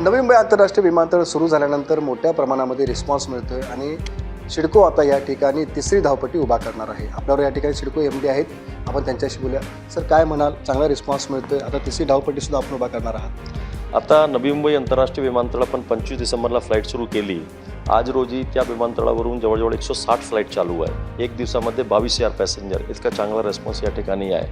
नवी मुंबई आंतरराष्ट्रीय विमानतळ सुरू झाल्यानंतर मोठ्या प्रमाणामध्ये रिस्पॉन्स मिळतोय आणि सिडको आता या ठिकाणी तिसरी धावपट्टी उभा करणार आहे. आपल्यावर या ठिकाणी सिडको एमडी आहेत, आपण त्यांच्याशी बोलूया. सर, काय म्हणाल? चांगला रिस्पॉन्स मिळतोय, आता तिसरी धावपट्टी सुद्धा आपण उभा करणार आहात. आता नवी मुंबई आंतरराष्ट्रीय विमानतळ आपण 25 डिसेंबरला फ्लाईट सुरू केली. आज रोजी त्या विमानतळावरून जवळजवळ 160 फ्लाईट चालू आहे. एक दिवसामध्ये 22,000 पॅसेंजर, इतका चांगला रेस्पॉन्स या ठिकाणी आहे.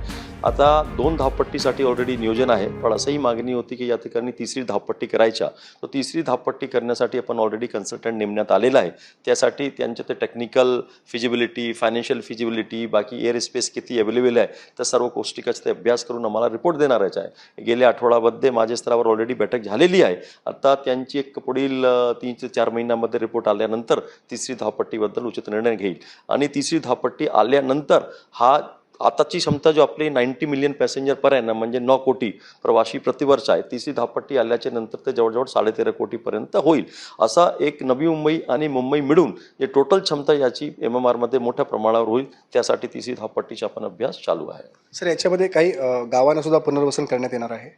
आता 2 धावपट्टीसाठी ऑलरेडी नियोजन आहे, पण असंही मागणी होती की या ठिकाणी तिसरी धावपट्टी करायच्या. तर तिसरी धावपट्टी करण्यासाठी आपण ऑलरेडी कन्सल्टंट नेमण्यात आलेला आहे. त्यासाठी त्यांचे ते टेक्निकल फिजिबिलिटी, फायनान्शियल फिजिबिलिटी, बाकी एअर स्पेस किती अवेलेबल आहे, त्या सर्व गोष्टीचा ते अभ्यास करून आम्हाला रिपोर्ट देणारच आहे. गेल्या आठवड्यामध्ये माझ्या स्तरावर ऑलरेडी बैठक झालेली आहे. आता त्यांची एक पुढील 3 ते 4 महिन्यामध्ये रिपोर्ट आल्यानंतर तिसरी धावपट्टीबद्दल उचित निर्णय घेईल. आणि तिसरी धावपट्टी आल्यानंतर हा आताची क्षमता जो आपली 90 मिलियन पॅसेंजर पर आहे ना, म्हणजे 9 कोटी प्रवासी प्रतिवर्ष आहे. तिसरी धावपट्टी आल्याच्या नंतर ते जवळजवळ 13.5 कोटीपर्यंत होईल. असा एक नवी मुंबई आणि मुंबई मिळून जे टोटल क्षमता याची MMR मध्ये मोठ्या प्रमाणावर होईल, त्यासाठी तिसरी धावपट्टीचा आपण अभ्यास चालू आहे. सर, याच्यामध्ये काही गावांना सुद्धा पुनर्वसन करण्यात येणार आहे.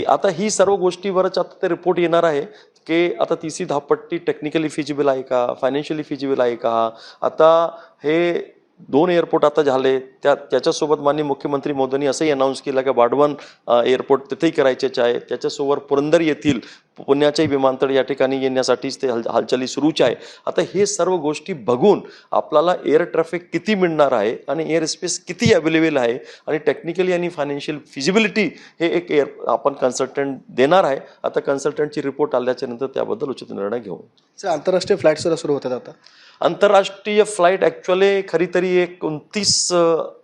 आता ही सर्व गोष्टीवरच आता ते रिपोर्ट येणार आहे की आता तिसरी धावपट्टी टेक्निकली फिजिबल आहे का, फायनान्शियली फिजिबल आहे का. आता हे 2 एअरपोर्ट आता झाले, त्याच्यासोबत माननीय मुख्यमंत्री मोदींनी असंही अनाऊन्स केलं की वाढवण एअरपोर्ट तिथेही करायचेच आहे. त्याच्यासोबत पुरंदर येथील पुण्याचे विमानतळ या ठिकाणी येण्यासाठीच ते हालचाली सुरूच आहे. आता हे सर्व गोष्टी बघून आपल्याला एअर ट्रॅफिक किती मिळणार आहे आणि एअर स्पेस किती अवेलेबल आहे आणि टेक्निकली आणि फायनान्शियल फिजिबिलिटी हे एक आपण कन्सल्टंट देणार आहे. आता कन्सल्टंटची रिपोर्ट आल्याच्या नंतर त्याबद्दल उचित निर्णय घेऊ. सर, आंतरराष्ट्रीय फ्लाईट सुद्धा सुरू होतात आता. आंतरराष्ट्रीय फ्लाईट ॲक्च्युअली खरी तरी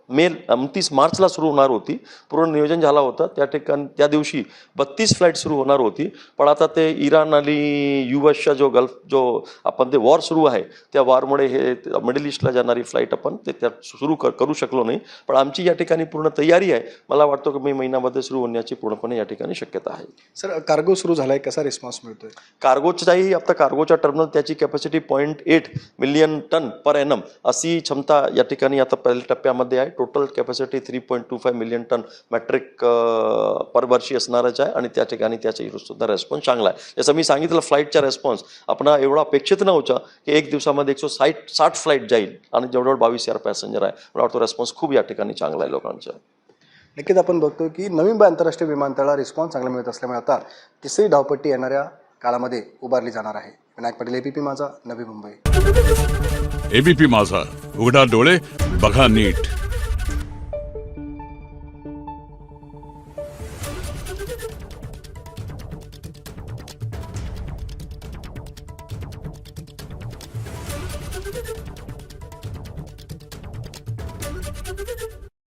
29 मार्चला सुरू होणार होती. पूर्ण नियोजन झाला होता. त्या ठिकाणी त्या दिवशी 32 फ्लाईट सुरू होणार होती. पण आता ते इराण आणि US जो गल्फ जो आपण ते वॉर सुरू आहे, त्या वॉरमुळे हे मिडल ईस्टला जाणारी फ्लाईट आपण ते त्यात सुरू करू शकलो नाही. पण आमची या ठिकाणी पूर्ण तयारी आहे. मला वाटतं की मे महिन्यामध्ये सुरू होण्याची पूर्णपणे या ठिकाणी शक्यता आहे. सर, कार्गो सुरू झालाय, कसा रिस्पॉन्स मिळतोय? कार्गोचाही आता कार्गोच्या टर्मिनल त्याची capacity 0.8 million ton per annum अशी क्षमता या ठिकाणी आता पहिल्या टप्प्यामध्ये आहे. Total capacity 3.25 million ton metric per वर्षी असणारच आहे आणि त्या ठिकाणी त्याचाही सुद्धा रेस्पॉन्स चांगला आहे. जसं मी सांगितलं, फ्लाईटचा रेस्पॉन्स आपण एवढा अपेक्षित नव्हता की एक दिवसामध्ये 160 फ्लाईट जाईल आणि जवळजवळ 22,000 पॅसेंजर आहे. मला वाटतं रेस्पॉन्स खूप या ठिकाणी चांगला आहे लोकांचा. नक्कीच आपण बघतो की नवी मुंबई आंतरराष्ट्रीय विमानतळाला रिस्पॉन्स चांगला मिळत असल्यामुळे आता तिसरी धावपट्टी येणाऱ्या काळामध्ये उभारली जाणार आहे. विनायक पाटील, ABP माझा, नवी मुंबई. ABP माझा, उघडा डोळे बघा नीट.